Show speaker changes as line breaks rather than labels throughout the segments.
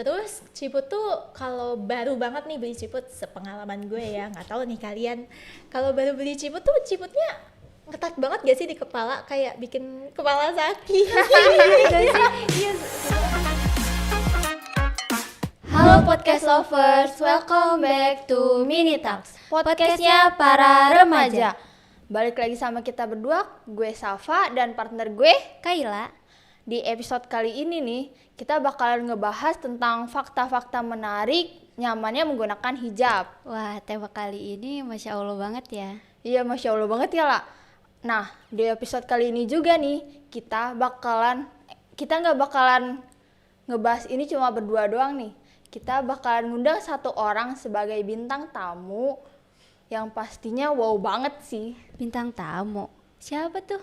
Terus Ciput tuh kalau baru banget nih beli Ciput, sepengalaman gue ya, nggak tahu nih kalian. Kalau baru beli Ciput tuh Ciputnya ngetat banget gak sih di kepala, kayak bikin kepala sakit. Iya.
Halo podcast lovers, welcome back to Mini Talks, podcastnya para remaja. Balik lagi sama kita berdua, gue Safa dan partner gue
Kaila.
Di episode kali ini nih, kita bakalan ngebahas tentang fakta-fakta menarik nyamannya menggunakan hijab.
Wah, tema kali ini Masya Allah banget ya.
Iya, Masya Allah banget ya lah. Nah, di episode kali ini juga nih, kita nggak bakalan ngebahas ini cuma berdua doang nih. Kita bakalan ngundang satu orang sebagai bintang tamu yang pastinya wow banget sih.
Bintang tamu. Siapa tuh?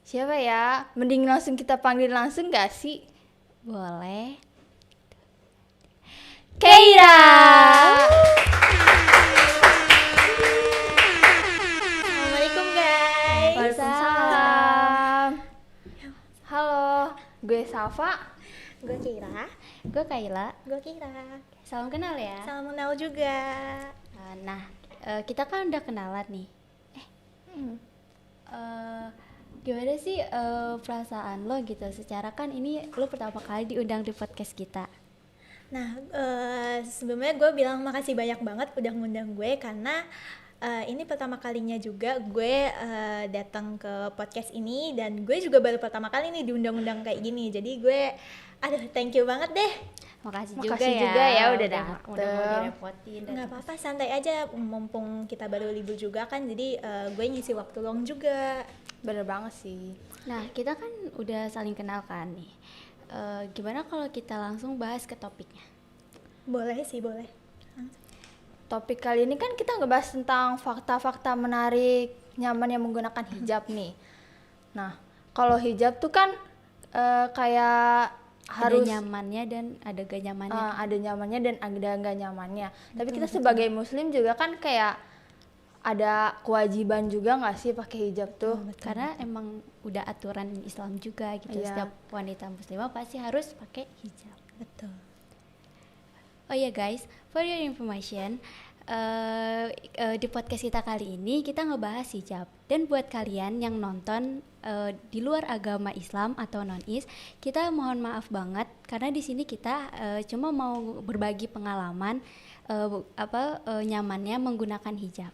Siapa ya? Mending langsung kita panggil langsung gak sih?
Boleh.
Keira!
Assalamualaikum guys.
Waalaikumsalam. Halo, gue Safa.
Gue Kira.
Gue Kaila.
Gue Kira.
Salam kenal ya.
Salam kenal juga.
Nah, kita kan udah kenalan nih. Gimana sih perasaan lo gitu? Secara kan ini lo pertama kali diundang di podcast kita.
Nah, sebelumnya gue bilang makasih banyak banget udah ngundang gue, karena ini pertama kalinya juga gue datang ke podcast ini, dan gue juga baru pertama kali nih diundang-undang kayak gini. Jadi gue, thank you banget deh.
Makasih
Makasih juga ya udah dateng.
Udah mau direpotin.
Nggak apa-apa, santai aja, mumpung kita baru libur juga kan, jadi gue ngisi waktu luang juga.
Bener banget sih.
Nah, kita kan udah saling kenal kan nih. Gimana kalau kita langsung bahas ke topiknya?
Boleh sih, boleh.
Topik kali ini kan kita ngebahas tentang fakta-fakta menarik nyaman yang menggunakan hijab nih. Nah, kalau hijab tuh kan kayak harus
ada nyamannya dan ada gak nyamannya.
ada nyamannya dan ada nggak nyamannya. Tapi kita sebagai muslim juga kan kayak ada kewajiban juga nggak sih pakai hijab tuh?
Karena emang udah aturan Islam juga gitu.
Iya.
Setiap wanita muslimah pasti harus pakai hijab.
Betul.
Oh iya guys, for your information, di podcast kita kali ini kita ngebahas hijab. Dan buat kalian yang nonton di luar agama Islam atau non-Is, kita mohon maaf banget karena di sini kita cuma mau berbagi pengalaman nyamannya menggunakan hijab.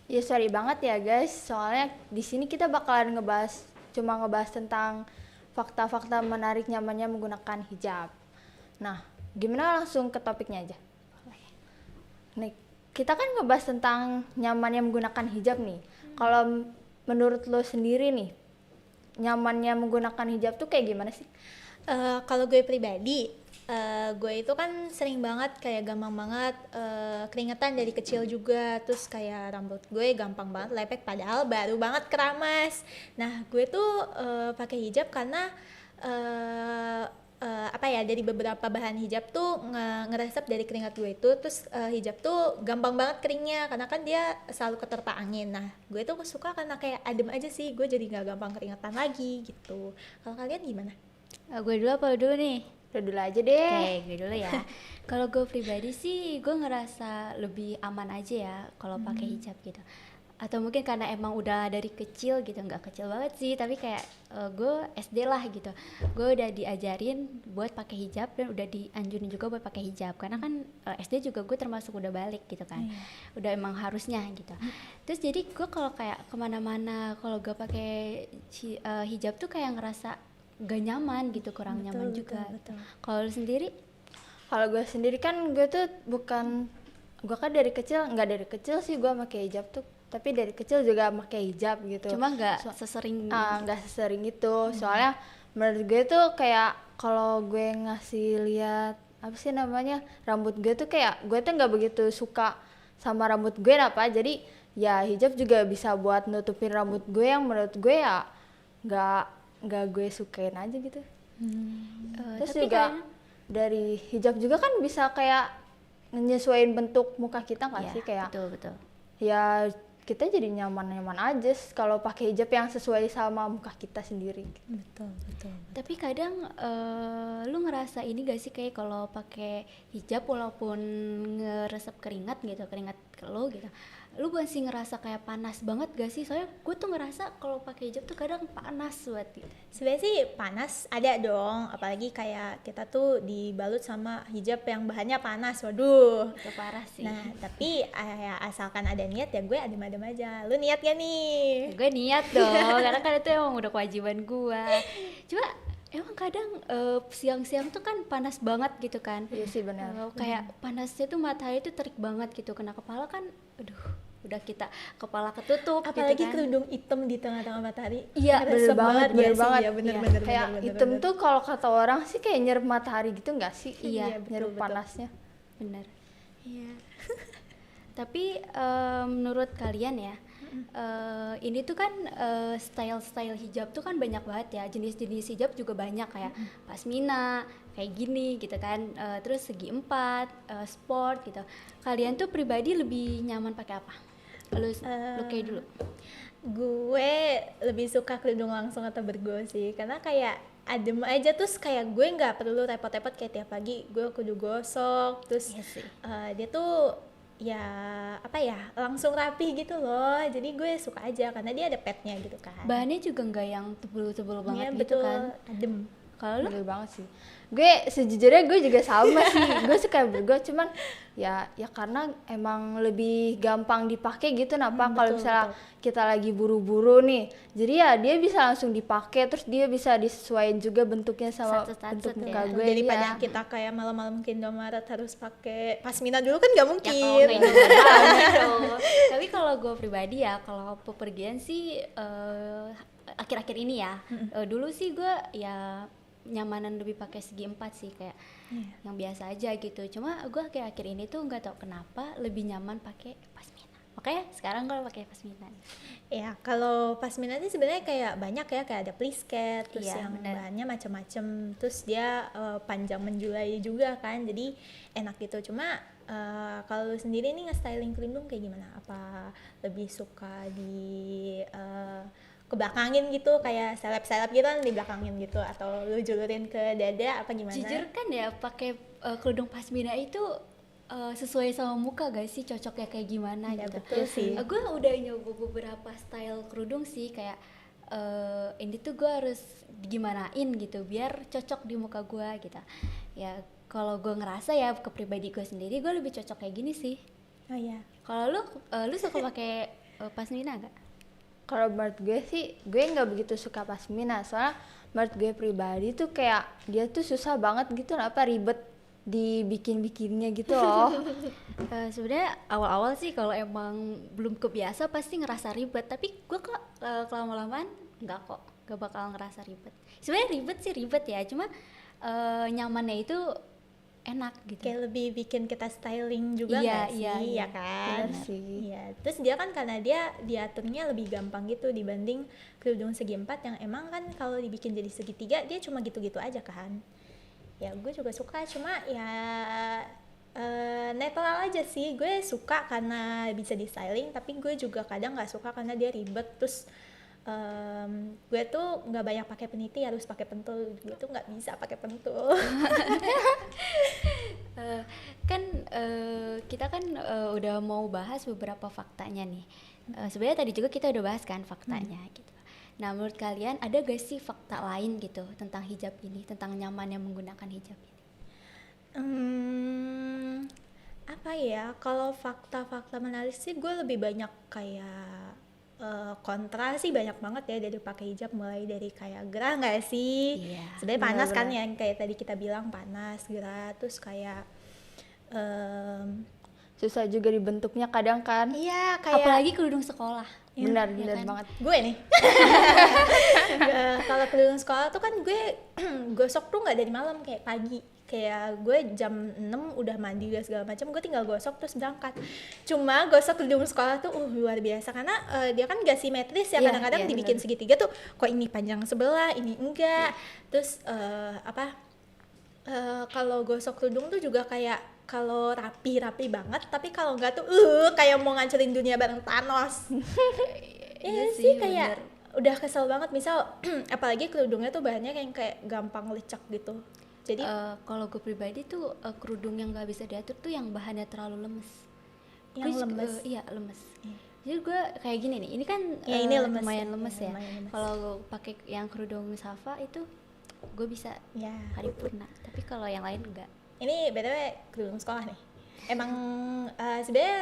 Ya sorry banget ya guys, soalnya di sini kita bakalan ngebahas tentang fakta-fakta menarik nyamannya menggunakan hijab. Nah, gimana langsung ke topiknya aja? Nih, kita kan ngebahas tentang nyamannya menggunakan hijab nih. Kalau menurut lo sendiri nih, nyamannya menggunakan hijab tuh kayak gimana sih?
Kalau gue pribadi, gue itu kan sering banget kayak gampang banget keringetan dari kecil juga, terus kayak rambut gue gampang banget lepek padahal baru banget keramas. Nah, gue tuh pakai hijab karena dari beberapa bahan hijab tuh ngeresep dari keringat gue itu, terus hijab tuh gampang banget keringnya karena kan dia selalu keterpa angin. Nah, gue tuh suka karena kayak adem aja sih, gue jadi nggak gampang keringetan lagi gitu. Kalau kalian gimana?
Gue dulu apa lo dulu nih?
Lo dulu aja deh.
Oke, gue dulu ya. Kalau gue pribadi sih, gue ngerasa lebih aman aja ya kalau pakai hijab gitu. Atau mungkin karena emang udah dari kecil gitu, nggak kecil banget sih, tapi kayak gue SD lah gitu. Gue udah diajarin buat pakai hijab dan udah dianjurin juga buat pakai hijab. Karena kan SD juga gue termasuk udah balik gitu kan, udah emang harusnya gitu. Terus jadi gue kalau kayak kemana-mana, kalau gue pakai hijab tuh kayak ngerasa gak nyaman gitu, kurang nyaman juga. Kalau lu sendiri?
Kalau gue sendiri kan gue kan dari kecil sih gue pakai hijab tuh, tapi dari kecil juga pakai hijab gitu.
Cuma nggak sesering
itu. Soalnya menurut gue tuh kayak kalau gue ngasih lihat apa sih namanya rambut gue tuh kayak gue tuh nggak begitu suka sama rambut gue jadi ya hijab juga bisa buat nutupin rambut gue yang menurut gue ya nggak gue sukain aja gitu. Terus juga dari hijab juga kan bisa kayak nyesuaiin bentuk muka kita nggak sih, kayak
betul.
ya kita jadi nyaman-nyaman aja kalau pakai hijab yang sesuai sama muka kita sendiri.
Betul.
Tapi kadang lu ngerasa ini gak sih kayak kalau pakai hijab walaupun ngeresep keringat ke lo gitu, lu masih ngerasa kayak panas banget gak sih? Soalnya gue tuh ngerasa kalau pakai hijab tuh kadang panas buat gitu.
Sebenarnya sih panas ada dong, apalagi kayak kita tuh dibalut sama hijab yang bahannya panas, waduh.
Itu parah sih.
Nah, tapi ya asalkan ada niat ya gue adem-adem aja. Lu niat gak nih?
Gue niat dong, karena kan itu emang udah kewajiban gue. Cuma emang kadang siang-siang tuh kan panas banget gitu kan.
Iya sih benar.
Kayak panasnya tuh matahari tuh terik banget gitu, kena kepala kan, aduh udah kita kepala ketutup
Apalagi
gitu kan.
kerudung hitam di tengah-tengah matahari.
Iya,
Ngeresep
bener
ya sih?
banget.
Iya, bener.
Kayak hitam tuh kalau kata orang sih kayak nyerap matahari gitu nggak sih?
Iya,
nyerap
betul.
panasnya.
Bener.
Iya.
Tapi menurut kalian ya, ini tuh kan style-style hijab tuh kan banyak banget ya, jenis-jenis hijab juga banyak kayak pasmina, kayak gini gitu kan, terus segi empat, sport gitu. Kalian tuh pribadi lebih nyaman pakai apa? Lu kayak dulu.
Gue lebih suka kerudung langsung atau bergo sih, karena kayak adem aja, terus kayak gue nggak perlu repot-repot kayak tiap pagi gue kudu gosok, terus
Iya sih.
dia tuh ya apa ya langsung rapi gitu loh, jadi gue suka aja karena dia ada padnya gitu kan.
Bahannya juga nggak yang tebel-tebel
Iya,
banget gitu
betul,
kan.
adem.
Kalau lu?
Bener banget sih. Gue sejujurnya gue juga sama sih. Gue suka bergo, cuman ya karena emang lebih gampang dipakai gitu. Napa kalau misalnya kita lagi buru-buru nih, jadi ya dia bisa langsung dipakai, terus dia bisa disesuaikan juga bentuknya sama
Satu-satu
bentuk muka
ya.
gue.
Daripada
ya.
kita kayak malam-malam ke Indomaret harus pakai pasmina dulu kan nggak
Ya
mungkin.
kalau nggak Indomaret banget dong. Tapi kalau gue pribadi ya, kalau pepergian sih akhir-akhir ini ya, dulu sih gue ya nyamanan lebih pakai segi empat sih, kayak yang biasa aja gitu. Cuma gue akhir-akhir ini tuh nggak tahu kenapa lebih nyaman pakai pasmina. Makanya sekarang kalau pakai pasmina.
Ya kalau pasmina ini sebenarnya kayak banyak ya, kayak ada plisket, terus
Iya,
yang
bener.
bahannya macam-macam, terus dia panjang menjulai juga kan, jadi enak gitu. Cuma kalau lu sendiri nih nge-styling kerudung kayak gimana? Apa lebih suka di kebelakangin gitu, kayak seleb-seleb gitu kan dibelakangin gitu, atau lu julurin ke dada apa gimana?
Jujur kan ya, pakai kerudung pasmina itu sesuai sama muka gak sih, cocoknya kayak gimana
Ya,
gitu.
betul sih.
Gue udah nyoba beberapa style kerudung sih, kayak ini tuh gue harus gimanain gitu biar cocok di muka gue gitu. Ya kalau gue ngerasa ya ke pribadi gue sendiri, gue lebih cocok kayak gini sih.
Oh iya.
Kalau lu suka pakai pasmina gak?
Kalau menurut gue sih, gue nggak begitu suka pasmina, soalnya menurut gue pribadi tuh kayak dia tuh susah banget gitu, apa ribet dibikin-bikinnya gitu loh.
Sebenarnya awal-awal sih kalau emang belum kebiasa pasti ngerasa ribet, tapi gue kok kelama-lamaan nggak bakal ngerasa ribet. Sebenarnya ribet sih ribet ya, cuma nyamannya itu enak gitu.
Kayak lebih bikin kita styling juga
Iya,
nggak sih,
iya,
ya kan?
Bener sih.
Iya. Terus dia kan karena dia diaturnya lebih gampang gitu dibanding kerudung segi empat yang emang kan kalau dibikin jadi segitiga dia cuma gitu-gitu aja kan. Ya gue juga suka, cuma ya netral aja sih. Gue suka karena bisa di styling, tapi gue juga kadang nggak suka karena dia ribet. Terus gue tuh nggak banyak pakai peniti, harus pakai pentul. Gue tuh nggak bisa pakai pentul.
Kita kan udah mau bahas beberapa faktanya nih. Sebenarnya tadi juga kita udah bahas kan faktanya gitu. Nah menurut kalian ada gak sih fakta lain gitu tentang hijab ini, tentang nyamannya menggunakan hijab ini?
Apa ya, kalau fakta-fakta menarik sih gue lebih banyak kayak kontra sih banyak banget ya dari pakai hijab, mulai dari kayak gerah nggak sih?
Iya,
Sebenarnya panas kan
benar-benar.
yang kayak tadi kita bilang panas, gerah, terus kayak
Susah juga dibentuknya kadang kan.
iya kayak
Apalagi kerudung sekolah.
Benar,
ya
benar
kan?
banget.
gue nih. Kalau kerudung sekolah tuh kan gue gosok tuh nggak dari malam, kayak pagi. Kayak gue jam 6 udah mandi udah segala macam, gue tinggal gosok terus berangkat. Cuma gosok kerudung sekolah tuh luar biasa karena dia kan gak simetris ya,
Iya,
kadang-kadang
iya,
dibikin segitiga tuh kok ini panjang sebelah, ini enggak. Terus Kalau gosok kerudung tuh juga kayak kalau rapi banget, tapi kalau nggak tuh kayak mau ngancurin dunia bareng Thanos. Iya sih, kayak udah kesel banget. Misal apalagi kerudungnya tuh bahannya yang kayak gampang lecek gitu. Jadi
Kalau gue pribadi tuh kerudung yang nggak bisa diatur tuh yang bahannya terlalu lemes.
yang
Gue
lemes.
iya lemes. Jadi gue kayak gini nih, ini kan
Ya, ini lemes
lumayan
ya.
lemes ya.
Lumayan lemes.
Kalau gue pakai yang kerudung Safa itu gue bisa
Ya.
paripurna, tapi kalau yang lain enggak.
Ini btw kerudung sekolah nih. Emang sebenarnya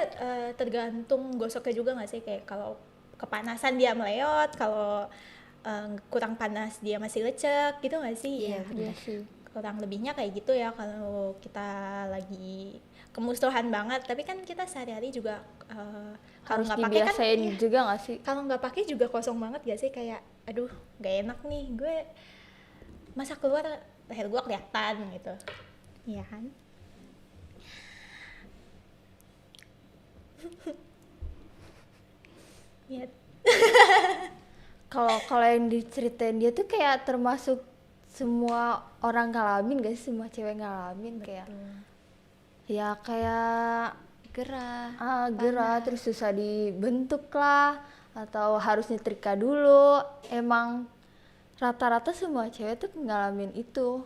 tergantung gosoknya juga nggak sih, kayak kalau kepanasan dia meleot, kalau kurang panas dia masih lecek gitu nggak sih?
Iya,
Ya,
benar.
sih.
kurang lebihnya kayak gitu ya kalau kita lagi kemusuhan banget. Tapi kan kita sehari-hari juga kalau
Harus
nggak pakai kan,
dibiasain
iya,
juga nggak sih?
kalau nggak pakai juga kosong banget gak sih, kayak aduh nggak enak nih gue masa keluar leher gue kelihatan gitu, iya kan? Ya,
Kalau yang diceritain dia tuh kayak termasuk semua orang ngalamin gak sih? Semua cewek ngalamin kayak ya kayak
Gerah.
gerah terus susah dibentuk lah atau harus nyetrika dulu. Emang rata-rata semua cewek tuh ngalamin itu.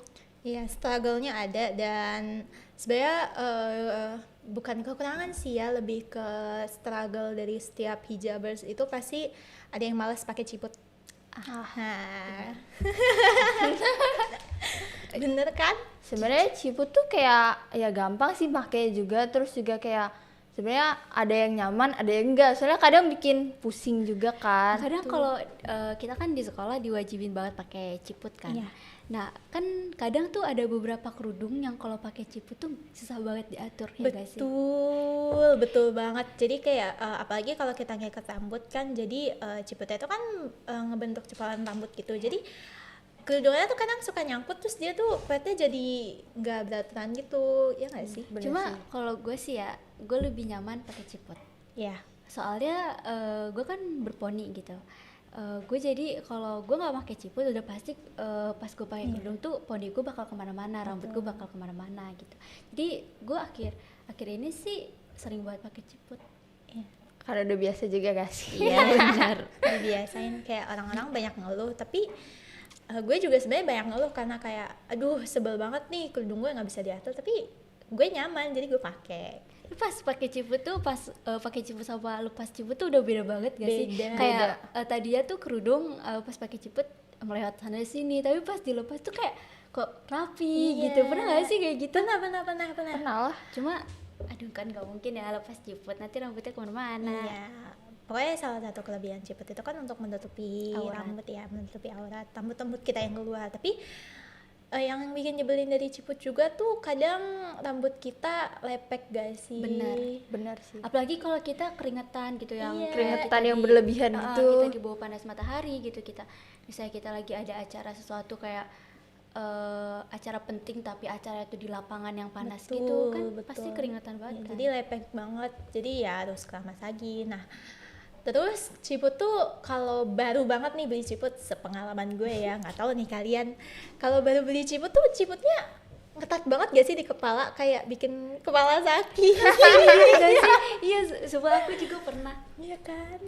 iya, struggle-nya ada, dan sebenarnya bukan kekurangan sih ya, lebih ke struggle dari setiap hijabers itu pasti ada yang malas pakai ciput. Nah. Bener kan?
Sebenarnya ciput tuh kayak ya gampang sih pakai juga, terus juga kayak sebenarnya ada yang nyaman, ada yang enggak. Soalnya kadang bikin pusing juga kan.
Kadang kalau kita kan di sekolah diwajibin banget pakai ciput kan.
Iya.
Nah, kan kadang tuh ada beberapa kerudung yang kalau pakai ciput tuh susah banget diatur, ya gak sih?
Betul banget. Jadi kayak apalagi kalau kita ngikat rambut kan, jadi ciputnya itu kan ngebentuk cepalan rambut gitu. Jadi kerudungnya tuh kadang suka nyangkut, terus dia tuh platnya jadi nggak beraturan gitu, ya nggak sih?
Bener
Cuma
sih.
kalau gue sih ya, gue lebih nyaman pakai ciput.
Ya.
Soalnya gue kan berponi gitu. Gue jadi kalau gue nggak pakai ciput udah pasti pas gue pakai kerudung tuh poni gue bakal kemana-mana, rambut gue bakal kemana-mana gitu. Jadi gue akhir ini sih sering banget pakai ciput.
Karena udah biasa juga gak sih?
Iya benar. Dibiasain, kayak orang-orang banyak ngeluh, tapi gue juga sebenarnya banyak ngeluh karena kayak aduh sebel banget nih kerudung gue nggak bisa diatur, tapi gue nyaman jadi gue pakai.
Pas pakai ciput tuh pakai ciput sama lepas ciput tuh udah beda banget gak sih?
Beda.
Kayak tadinya tuh kerudung pas pakai ciput melewat sana sini, tapi pas dilepas tuh kayak kok rapi
Iya.
gitu. Pernah gak sih kayak gitu?
Pernah.
Pernah lah.
Cuma aduh kan gak mungkin ya lepas ciput, nanti rambutnya kemana-mana.
Iya. Pokoknya salah satu kelebihan ciput itu kan untuk menutupi
Aurat.
rambut ya, menutupi aurat, rambut kita yang keluar. Tapi yang bikin nyebelin dari ciput juga tuh kadang rambut kita lepek gak sih?
Bener sih.
Apalagi kalau kita keringetan gitu, yang
Iya.
Keringetan yang berlebihan gitu.
kita di bawah panas matahari gitu, misalnya kita lagi ada acara sesuatu kayak acara penting tapi acara itu di lapangan yang panas gitu kan, pasti keringetan
Ya,
banget kan.
jadi lepek banget, jadi ya harus keramas lagi. Nah, terus ciput tuh kalau baru banget nih beli ciput, sepengalaman gue ya, nggak tahu nih kalian, kalau baru beli ciput tuh ciputnya ngetat banget gak sih di kepala, kayak bikin kepala sakit.
Gak sih? Iya, sumpah aku juga pernah.
Iya kan?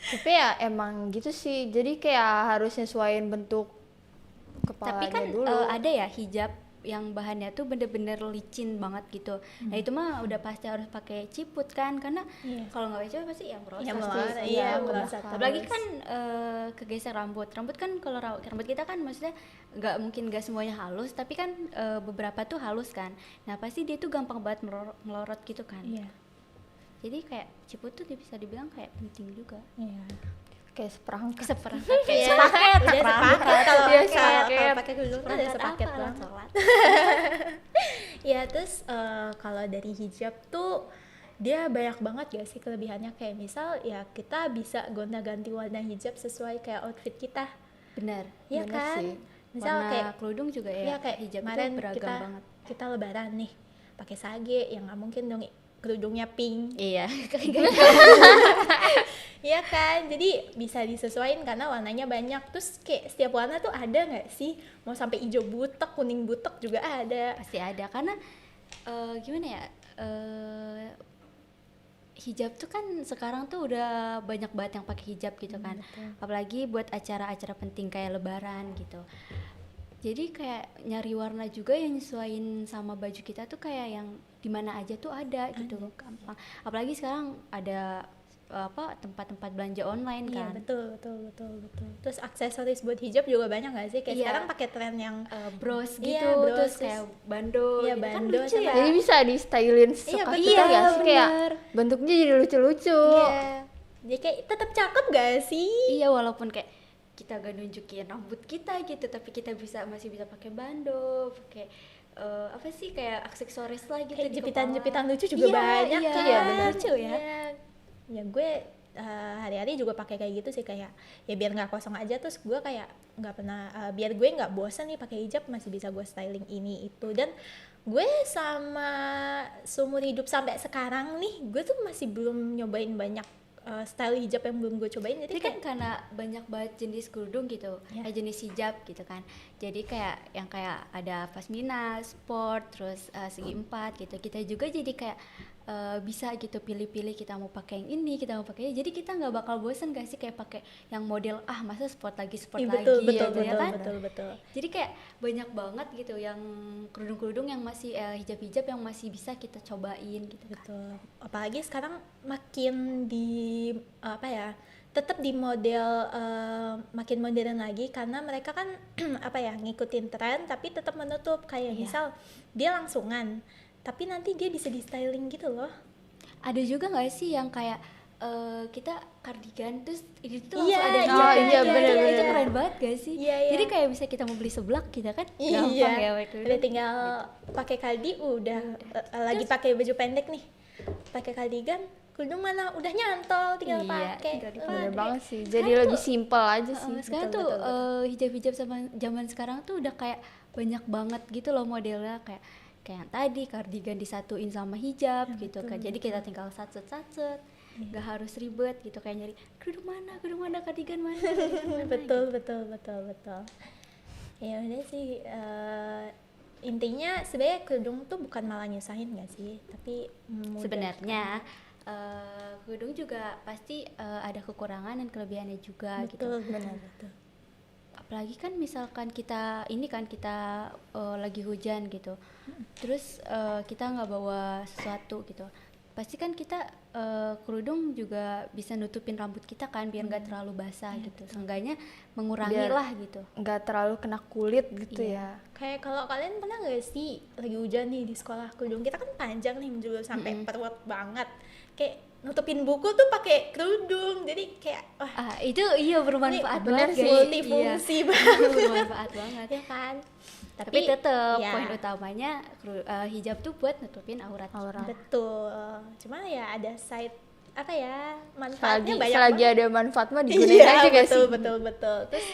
Tapi ya emang gitu sih. Jadi kayak harus nyesuaiin bentuk kepalanya
Tapi kan
dulu.
ada ya hijab yang bahannya tuh bener-bener licin banget gitu. Nah itu mah udah pasti harus pakai ciput kan, karena
Iya.
kalau nggak pakai ciput pasti yang merosot.
Yang
sih.
merosot,
Iya,
iya,
bener.
merosot
Apalagi
terus.
kan kegeser rambut kan kalau rambut kita kan maksudnya nggak mungkin nggak semuanya halus, tapi kan beberapa tuh halus kan. Nah pasti dia tuh gampang banget melorot gitu kan.
Iya.
Jadi kayak ciput tuh bisa dibilang kayak penting juga.
Iya.
Kayak seperangkat.
Seperangkat.
Iya.
Sepaket.
Dia sepaket kalau
Dia
kalau
sepaket.
pakai kerudung tuh udah sepaket
apa,
banget.
sholat.
Ya terus kalau dari hijab tuh dia banyak banget gak sih kelebihannya, kayak misal ya kita bisa gonta-ganti warna hijab sesuai kayak outfit kita.
Benar.
Iya
Bener
kan?
sih.
Misal
Warna
kayak
kerudung juga ya,
kayak
hijab itu
kemarin
beragam
kita
banget.
kita lebaran nih pakai sage, yang nggak mungkin dong kerudungnya pink.
Iya.
Iya kan, jadi bisa disesuaikan karena warnanya banyak. Terus kayak setiap warna tuh ada nggak sih? Mau sampai hijau butek, kuning butek juga ada.
Pasti ada karena gimana ya? Hijab tuh kan sekarang tuh udah banyak banget yang pakai hijab gitu kan. Apalagi buat acara-acara penting kayak lebaran gitu. Jadi kayak nyari warna juga yang nyesuaiin sama baju kita tuh kayak yang dimana aja tuh ada gitu, gampang. Apalagi sekarang ada tempat-tempat belanja online
Iya,
kan.
betul. Terus aksesoris buat hijab juga banyak nggak sih? Kayak
Iya.
sekarang pakai tren yang
Bros gitu,
Iya, bros,
terus kayak bando,
Iya,
gitu kan
bando
lucu
sama-
ya.
Jadi bisa di stylin
Iya,
suka
betul.
kita nggak sih, kayak
bener.
bentuknya jadi lucu-lucu.
Iya. Jadi kayak tetap cakep gak sih?
Iya, walaupun kayak kita gak nunjukin rambut kita gitu, tapi kita masih bisa pakai bando, pakai apa sih kayak aksesoris lah gitu
Kayak
di
jepitan-jepitan
kepala.
lucu juga
Iya,
banyak
iya,
kan?
iya, bener. Lucu ya.
Iya. Ya gue hari-hari juga pakai kayak gitu sih, kayak ya biar nggak kosong aja. Terus gue kayak nggak pernah biar gue nggak bosan nih pakai hijab, masih bisa gue styling ini itu. Dan gue sama seumur hidup sampai sekarang nih, gue tuh masih belum nyobain banyak style hijab yang belum gue cobain. Jadi
Jadi kan
kayak
karena banyak banget jenis kerudung gitu,
Iya.
jenis hijab gitu kan. Jadi kayak yang kayak ada pasmina, sport, terus segi empat gitu. Kita juga jadi kayak bisa gitu pilih-pilih kita mau pakai yang ini, kita mau pakai. Jadi kita nggak bakal bosen gak sih kayak pakai yang model masa sport lagi
Iya,
lagi
betul,
gitu ya kan.
betul.
Jadi kayak banyak banget gitu yang kerudung-kerudung yang masih hijab-hijab yang masih bisa kita cobain gitu kan.
Betul. Apalagi sekarang makin di apa ya? Tetap di model makin modern lagi karena mereka kan apa ya, ngikutin tren tapi tetap menutup, kayak
Iya.
misal dia langsungan tapi nanti dia bisa di styling gitu loh.
Ada juga nggak sih yang kayak kita kardigan terus ini tuh
Iya,
langsung ada
iya,
hijabnya,
iya,
gitu.
bener-bener.
Itu keren banget gak sih?
Iya, iya.
Jadi kayak bisa kita mau beli seblak kita kan
Iya,
gampang ya waktu itu.
udah tinggal pakai kaldi udah. Lagi pakai baju pendek nih, pakai kardigan, kerudung mana udah nyantol, tinggal
Iya,
pakai.
tinggal dipakai.
Bener
Udah.
banget sih, jadi
Sekarang
lebih simpel aja sih.
Sekarang
betul,
tuh
betul.
hijab-hijab sama zaman sekarang tuh udah kayak banyak banget gitu loh modelnya, kayak yang tadi kardigan disatuin sama hijab gitu kan. Jadi kita tinggal satset nggak harus ribet gitu kayak nyari kerudung mana kardigan mana, kardigan mana,
betul. Ya udah sih, intinya sebenarnya kerudung tuh bukan malah nyusahin nggak sih, tapi memudahkan.
Sebenarnya kerudung juga pasti ada kekurangan dan kelebihannya juga gitu.
Betul, betul.
Apalagi kan misalkan kita lagi hujan gitu, terus kita nggak bawa sesuatu gitu, pasti kan kita kerudung juga bisa nutupin rambut kita kan biar nggak terlalu basah gitu, seenggaknya mengurangi
Biar
lah gitu.
Nggak terlalu kena kulit gitu
Iya.
ya.
Kayak kalau kalian pernah nggak sih lagi hujan nih di sekolah, kerudung kita kan panjang nih menjulur sampai perut banget, kayak nutupin buku tuh pakai kerudung, jadi kayak wah
Itu iya bermanfaat
ini
banget
bener
guys.
sih, multifungsi
Iya.
banget.
Bermanfaat banget.
Ya kan,
Tapi tetap
ya,
poin utamanya hijab tuh buat nutupin aurat.
betul. Cuma ya ada side apa ya, manfaatnya banyak
Selagi
banget.
ada manfaat mah digunain
Iya,
aja gak
betul,
sih?
betul. Terus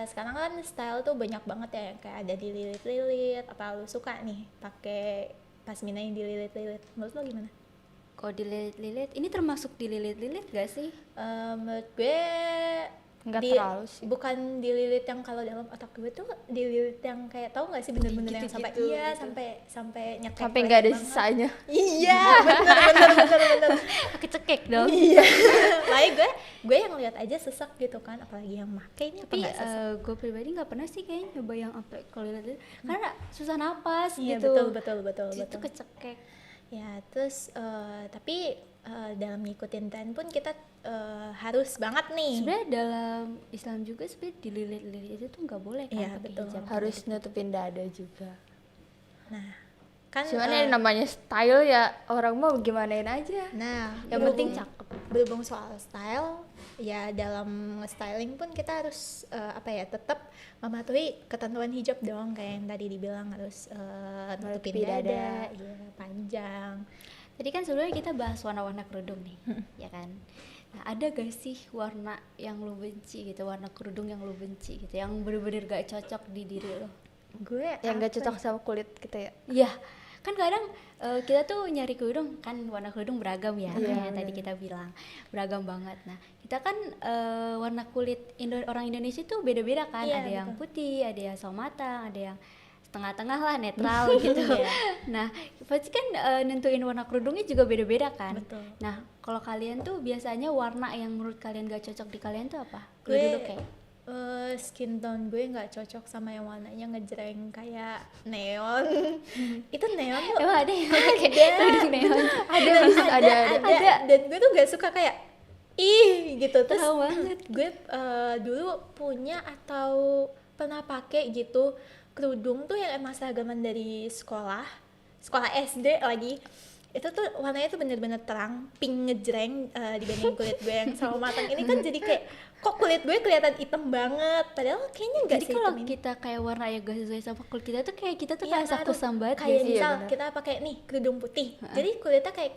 sekarang kan style tuh banyak banget ya, yang kayak ada dililit-lilit. Apa lu suka nih pakai pasmina yang dililit-lilit? Menurut lo gimana?
Kalau dililit-lilit, ini termasuk dililit-lilit gak sih?
Menurut gue
Nggak terlalu sih.
bukan dililit yang kalau dalam otak gue tuh dililit yang kayak, tahu nggak sih, bener-bener yang sampai
Gitu-gitu,
iya
gitu.
sampai nyetek
Sampai nggak ada
leher banget.
sisanya.
Iya, bener.
Pakai cekek dong.
Iya. Makanya gue yang lihat aja sesek gitu kan, apalagi yang make ini apa
Tapi
nggak sesek.
gue pribadi nggak pernah sih kayaknya nyoba yang sampai kalau lilit karena susah napas
Iya,
gitu.
betul.
Itu kecekek.
Ya, terus tapi dalam ngikutin tren pun kita harus banget nih.
Sebenarnya dalam Islam juga sebenarnya dililit-lilit itu tuh nggak boleh kan
Iya,
pakai
betul.
hijab.
Harus nutupin dada juga.
Nah, kan
Cuman yang namanya style ya orang mau gimanain aja.
nah,
Yang penting cakep.
Berhubung soal style, ya dalam styling pun kita harus tetap mematuhi ketentuan hijab dong, kayak yang tadi dibilang harus nutupin
Menutupi
dada,
dada.
iya, panjang.
Tadi kan sebenarnya kita bahas warna-warna kerudung nih, ya kan? Nah, ada gak sih warna yang lo benci gitu, warna kerudung yang lo benci gitu, yang bener-bener gak cocok di diri lo?
Gue
Yang nggak
apa
cocok sama kulit kita ya.
Iya, Kan kadang kita tuh nyari kerudung kan warna kerudung beragam ya, kayak tadi kita bilang beragam banget. Nah kita kan warna kulit orang Indonesia tuh beda-beda kan,
Iya,
ada yang
betul.
putih, ada yang sawo matang, ada yang setengah-tengah lah netral gitu. Nah pasti kan nentuin warna kerudungnya juga beda-beda kan.
Betul.
Nah kalau kalian tuh biasanya warna yang menurut kalian gak cocok di kalian tuh apa? Lu
Gue
dulu kayak
skin tone gue nggak cocok sama yang warnanya ngejreng kayak neon. Itu neon tuh
emang ada yang pakai kerudung neon?
ada. Dan gue tuh gak suka kayak ih gitu. Terus
Tahu banget.
gue dulu punya atau pernah pakai gitu kerudung tuh yang emang seragaman dari sekolah SD lagi. Itu tuh warnanya tuh bener-bener terang, pink ngejreng dibanding kulit gue yang sawo matang ini kan jadi kayak kok kulit gue kelihatan hitam banget, padahal kayaknya enggak
Jadi
sih
kalau
hitam ini.
kita kayak warna yang gak sesuai sama kulit kita tuh kayak kita tuh
Iya,
kayak
ngaruh.
kusam banget
Kayak
gitu.
misal
benar.
kita pakai nih kerudung putih, jadi kulitnya kayak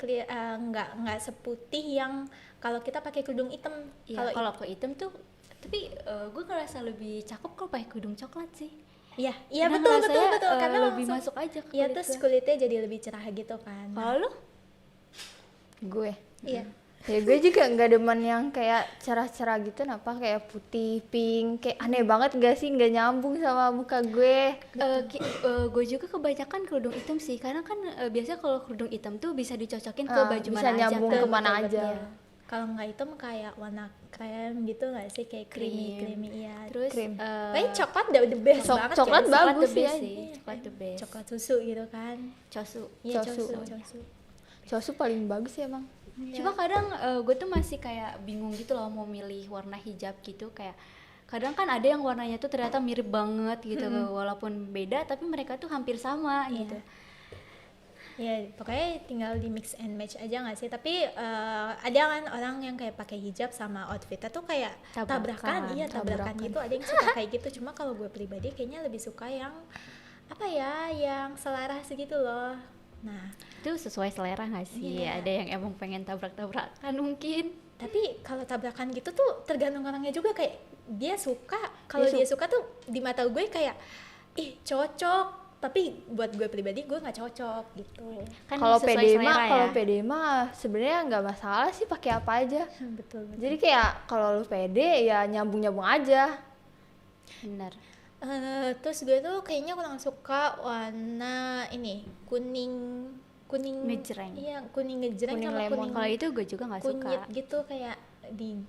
nggak seputih yang kalau kita pakai kerudung hitam.
Iya, kalau ke hitam tuh tapi gue ngerasa lebih cakep kalau pakai kerudung coklat sih.
iya
Karena
betul
ngerasanya,
karena
lebih
langsung
masuk aja ke
iya
kulit
terus
gue.
kulitnya jadi lebih cerah gitu kan.
Kalau lu?
Gue
Iya.
ya gue juga nggak demen yang kayak cerah-cerah gitu, kenapa kayak putih pink kayak aneh banget nggak sih, nggak nyambung sama muka gue.
Gue juga kebanyakan kerudung hitam sih, karena kan biasanya kalau kerudung hitam tuh bisa dicocokin ke baju
bisa
mana aja
nyambung
kan.
kemana
Betul,
aja.
betul. Kalau nggak hitam kayak warna krem gitu nggak sih, kayak creamy iya.
Terus
Krim.
Kayaknya coklat udah the best banget
Coklat
ya.
bagus
coklat the best
ya.
sih, coklat the best.
Coklat susu gitu kan.
Cosu.
Iya,
Cosu.
cosu.
Cosu paling bagus ya emang.
Cuma kadang gue tuh masih kayak bingung gitu loh mau milih warna hijab gitu, kayak kadang kan ada yang warnanya tuh ternyata mirip banget gitu, walaupun beda tapi mereka tuh hampir sama
Iya.
gitu.
Ya pokoknya tinggal di mix and match aja nggak sih, tapi ada kan orang yang kayak pakai hijab sama outfitnya tuh kayak tabrakan gitu, ada yang suka kayak gitu. Cuma kalau gue pribadi kayaknya lebih suka yang apa ya, yang selaras gitu loh. Nah
Itu sesuai selera gak sih?
Iya.
Ada yang emang pengen tabrak-tabrakan mungkin.
tapi kalau tabrakan gitu tuh tergantung orangnya juga, kayak dia suka, kalau
Dia
dia suka tuh di mata gue kayak ih cocok, tapi buat gue pribadi gue nggak cocok gitu.
Kan
Kalau
sesuai
pede
selera
mah,
ya.
kalau pede mah sebenarnya nggak masalah sih pakai apa aja.
Betul.
Jadi kayak kalau lu pede ya nyambung aja.
Bener.
Terus gue tuh kayaknya kurang suka warna ini kuning
Ngejreng.
iya kuning ngejreng
Kuning
sama
lemon.
kuning
Kalau itu gue juga nggak suka.
kunyit gitu, kayak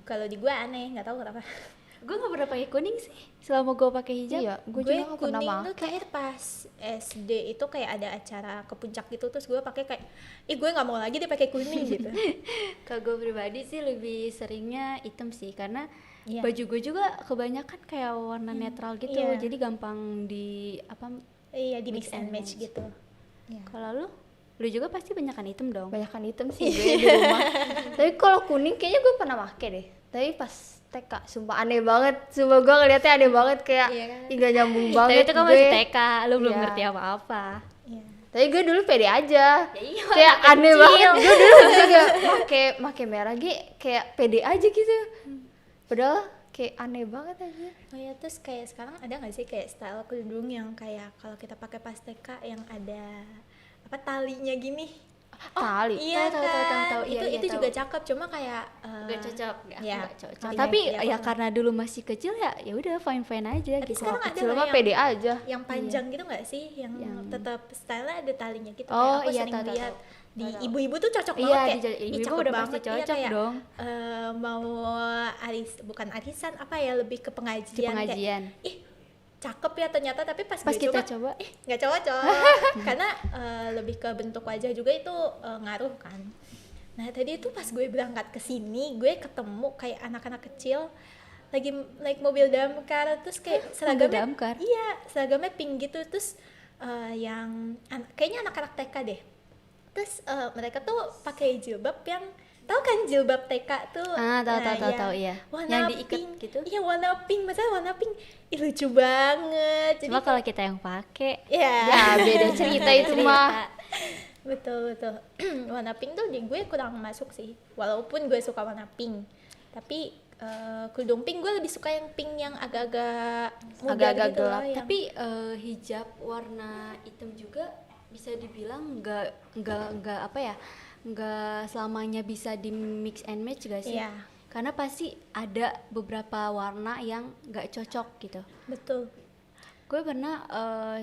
kalau di gue aneh, nggak tahu kenapa.
Gue nggak pernah pakai kuning sih selama gue pakai hijab.
Iya, gue
Gue
juga nggak pernah
kuning tuh
pakai.
terakhir pas SD itu kayak ada acara ke puncak gitu, terus gue pakai kayak gue nggak mau lagi dia pakai kuning gitu.
Kalau gue pribadi sih lebih seringnya hitam sih, karena
Iya.
baju gue juga kebanyakan kayak warna netral gitu,
Iya.
jadi gampang di apa.
Iya, di mix and match gitu. Iya.
Kalau lu juga pasti banyakan hitam dong.
Banyakan hitam sih gue di rumah. Tapi kalau kuning kayaknya gue pernah pakai deh. Tapi pas TK, sumpah aneh banget. Sumpah gue ngeliatnya aneh banget, kayak
Iya kan?
ih, nggak nyambung
Tapi
banget
itu kan
gue.
masih TK, lu belum
Iya.
ngerti apa-apa.
Iya.
Tapi gue dulu pede aja.
Ya iya,
Kayak
anak
aneh
kecil.
banget. Gue dulu juga pakai merah kayak pede aja gitu. Padahal kayak aneh banget aja.
Oh ya, terus kayak sekarang ada nggak sih kayak style kerudung yang kayak kalau kita pakai pas TK yang ada apa talinya gini?
Tali.
Iya
tahu,
kan,
tahu. Iya,
itu
tahu.
juga cakep, cuma kayak
Gak cocok,
ya.
gak cocok.
Iya,
Tapi
iya,
ya
paham.
karena dulu masih kecil ya udah fine aja
Tapi
gitu.
sekarang ada
Kecil
nggak
mah pede aja.
yang panjang gitu nggak sih, yang tetap style ada talinya gitu.
Oh,
Kayak aku
iya,
sering
tahu,
lihat
tahu.
di ibu-ibu tuh cocok
Iya,
banget,
di
kayak ih,
ibu-ibu
cakep
udah pasti
banget. Iya,
cocok
kayak,
dong.
mau bukan arisan apa ya, lebih ke pengajian,
Pengajian.
kayak ih cakep ya ternyata, tapi pas gue
kita
coba
coba.
nggak cocok karena lebih ke bentuk wajah juga itu ngaruh kan. Nah tadi itu pas gue berangkat ke sini, gue ketemu kayak anak-anak kecil lagi naik mobil damkar, terus kayak seragamnya
damkar?
iya seragamnya pink gitu, terus kayaknya anak-anak TK deh. Terus mereka tuh pakai jilbab yang, tahu kan jilbab TK tuh?
Tahu, iya.
Warna
Yang diikat
pink
gitu.
Iya, warna pink, masalah warna pink. Ih, lucu banget.
Cuma kalau kita yang pakai
ya
Ya beda cerita itu mah.
betul. Warna pink tuh di gue kurang masuk sih, walaupun gue suka warna pink, tapi kerudung pink gue lebih suka yang pink yang agak-agak muda
Agak-agak
gitu loh,
gelap.
yang-
Tapi hijab warna hitam juga bisa dibilang nggak apa ya, nggak selamanya bisa di mix and match gak sih?
Iya,
Karena pasti ada beberapa warna yang nggak cocok gitu.
betul.
Gue pernah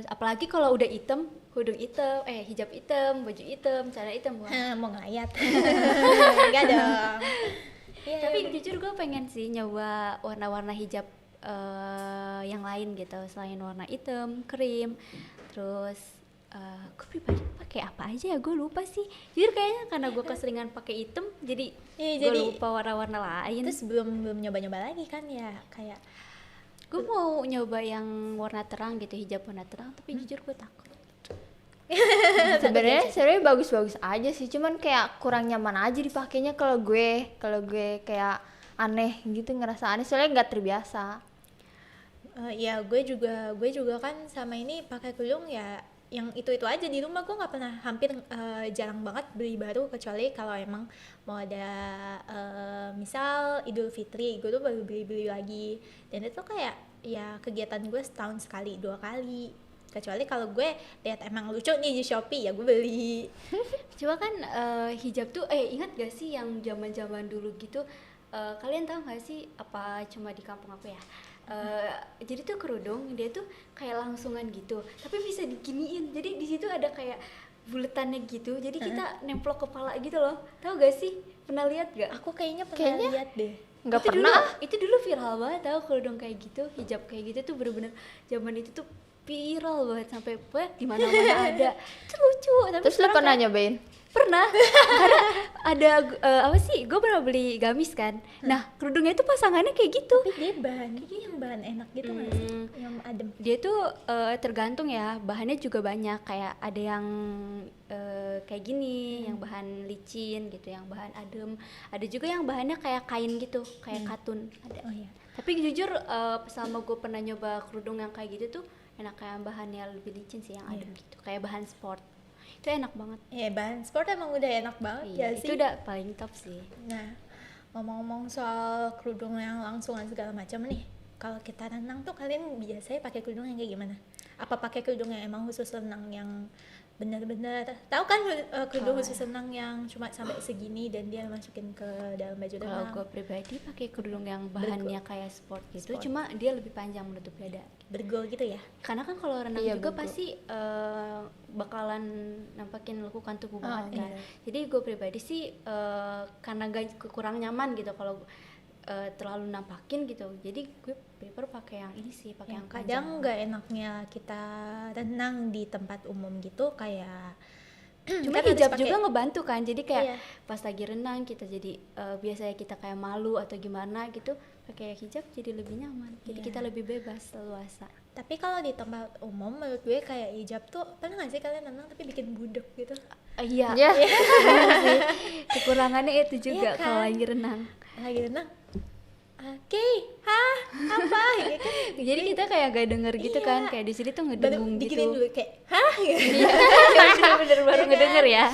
apalagi kalau udah hitam, hijab hitam, baju hitam, celana hitam, wah.
Mau ngeliat. Enggak dong. Iya,
Tapi jujur gue pengen sih nyoba warna-warna hijab yang lain gitu, selain warna hitam, krim, terus gue pribadi pakai apa aja ya, gue lupa sih. Jujur kayaknya karena gue keseringan pakai hitam, jadi
Iya,
gue
jadi
lupa warna-warna lain.
terus belum nyoba-nyoba lagi kan ya, kayak
Gue mau nyoba yang warna terang gitu, hijab warna terang, tapi jujur gue takut.
Sebenarnya bagus-bagus aja sih, cuman kayak kurang nyaman aja dipakainya. Kalau gue kayak aneh gitu, ngerasa aneh soalnya nggak terbiasa.
ya gue juga kan sama ini pakai kerudung ya yang itu aja di rumah. Gue nggak pernah, hampir jarang banget beli baru, kecuali kalau emang mau ada misal Idul Fitri, gue tuh baru beli lagi. Dan itu kayak ya kegiatan gue setahun sekali 2 kali, kecuali kalau gue lihat emang lucu nih di Shopee ya gue beli.
Coba kan hijab tuh, ingat gak sih yang zaman-zaman dulu gitu? Kalian tahu gak sih, apa cuma di kampung aku ya? Jadi tuh kerudung dia tuh kayak langsungan gitu, tapi bisa diginiin. Jadi di situ ada kayak buletannya gitu. Jadi kita nemplok kepala gitu loh. Tahu gak sih? Pernah lihat gak?
Aku kayaknya pernah
Kayaknya
lihat deh.
Nggak
Itu
pernah.
Itu dulu viral banget tau, kerudung kayak gitu, hijab kayak gitu tuh bener-bener zaman itu tuh viral banget, sampai di mana-mana ada. Itu lucu. Tapi
Terus lu
sekarang
pernah
kayak-
nyobain?
Pernah. Karena ada apa sih, gue pernah beli gamis kan. Nah kerudungnya itu pasangannya kayak gitu.
Tapi dia kayaknya yang bahan enak gitu nggak sih, yang adem.
Dia tuh tergantung ya, bahannya juga banyak. Kayak ada yang kayak gini, yang bahan licin gitu, yang bahan adem. Ada juga yang bahannya kayak kain gitu, kayak katun ada.
Oh iya.
Tapi jujur selama gue pernah nyoba kerudung yang kayak gitu tuh enak, kayak bahannya lebih licin sih, yang adem gitu, kayak bahan sport. Itu enak banget.
Ya bahan sport emang udah enak banget
Iya,
ya
itu
sih.
udah paling top sih.
Nah, ngomong-ngomong soal kerudung yang langsungan segala macam nih, kalau kita renang tuh kalian biasanya pakai kerudung yang kayak gimana? Apa pakai kerudung yang emang khusus renang yang benar-benar, tahu kan kerudung khusus renang yang cuma sampai segini dan dia masukin ke dalam baju
Kalau
renang,
gue pribadi pakai kerudung yang bahannya kayak sport gitu,
Sport.
cuma dia lebih panjang menutup dada.
bergol gitu ya?
Karena kan kalau renang
Iya,
juga
betul.
pasti bakalan nampakin lekukan tubuh banget kan.
iya.
Jadi gue pribadi sih karena gak kurang nyaman gitu kalau terlalu nampakin gitu. Jadi gue prefer pakai yang ini sih, pakai yang panjang.
Kadang nggak enaknya kita renang di tempat umum gitu kayak
Cuma
kan harus
hijab
pakai-
juga ngebantu kan, jadi kayak
Iya.
pas lagi renang kita jadi biasanya kita kayak malu atau gimana gitu, pakai hijab jadi lebih nyaman, jadi
Iya.
kita lebih bebas leluasa.
Tapi kalau di tempat umum menurut gue kayak hijab tuh, pernah nggak sih kalian renang tapi bikin budek gitu?
Iya,
Ya.
bener sih. Kekurangannya itu juga
Iya kan?
kalau lagi renang.
Lagi renang, oke, hah, apa? Gitu kan.
Jadi kita kayak gak denger gitu
Iya.
kan, kayak di sini tuh
Baru
ngedengung
bikinin
gitu.
dulu kayak, hah? Gitu.
Bener-bener baru
Iya kan?
ngedenger ya.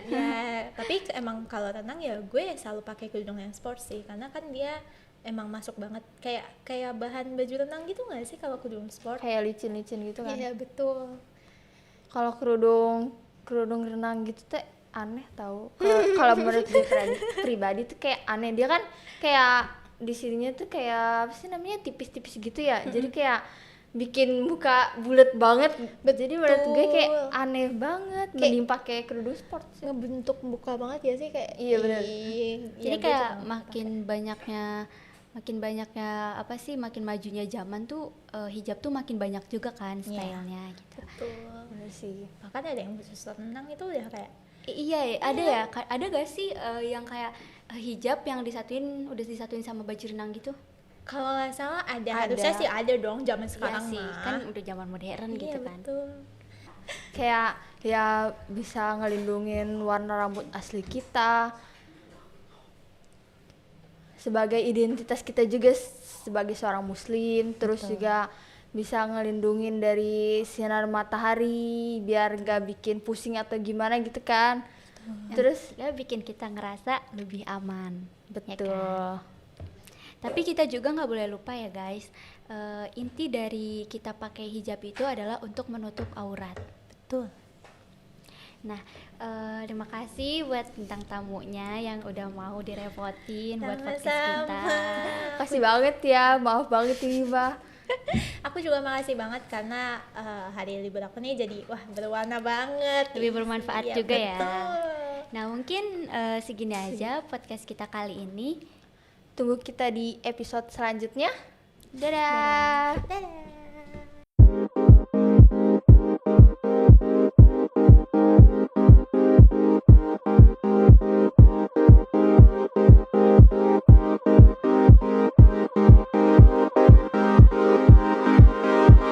Ya, tapi emang kalau renang ya gue selalu pakai kerudung yang sport sih, karena kan dia emang masuk banget kayak bahan baju renang gitu nggak sih kalau kerudung sport?
Kayak licin-licin gitu kan.
Iya betul.
Kalau kerudung renang gitu tuh aneh tau. Kalau menurut gue pribadi tuh kayak aneh. Dia kan kayak di sininya tuh kayak apa sih namanya, tipis-tipis gitu ya. Jadi kayak bikin muka bulat banget. Jadi menurut gue kayak aneh banget. Mending pakai kerudung sport sih.
Ngebentuk muka banget ya sih kayak.
Iya, bener.
Jadi kayak makin banyaknya apa sih, makin majunya zaman tuh hijab tuh makin banyak juga kan stylenya gitu.
betul.
Bener sih.
Bahkan ada yang khusus renang itu udah kayak
Iya, ada ya. Ada gak sih yang kayak hijab yang udah disatuin sama baju renang gitu?
kalau nggak salah ada,
Ada.
harusnya sih ada dong zaman sekarang
Iya sih,
mah.
kan udah zaman modern
Iya,
gitu kan.
betul.
Kayak ya bisa ngelindungin warna rambut asli kita, sebagai identitas kita juga sebagai seorang muslim. Terus juga bisa ngelindungin dari sinar matahari biar gak bikin pusing atau gimana gitu kan. Terus
Ya bikin kita ngerasa lebih aman.
betul.
Tapi kita juga nggak boleh lupa ya guys, inti dari kita pakai hijab itu adalah untuk menutup aurat.
Betul.
Nah, terima kasih buat bintang tamunya yang udah mau direpotin buat podcast kita.
Kasih banget ya, maaf banget ini Mbak.
Aku juga makasih banget karena hari libur aku nih jadi wah berwarna banget.
Lebih bermanfaat
Iya,
juga ya.
betul.
Nah, mungkin segini aja podcast kita kali ini.
Tunggu kita di episode selanjutnya. Dadah.
Dadah.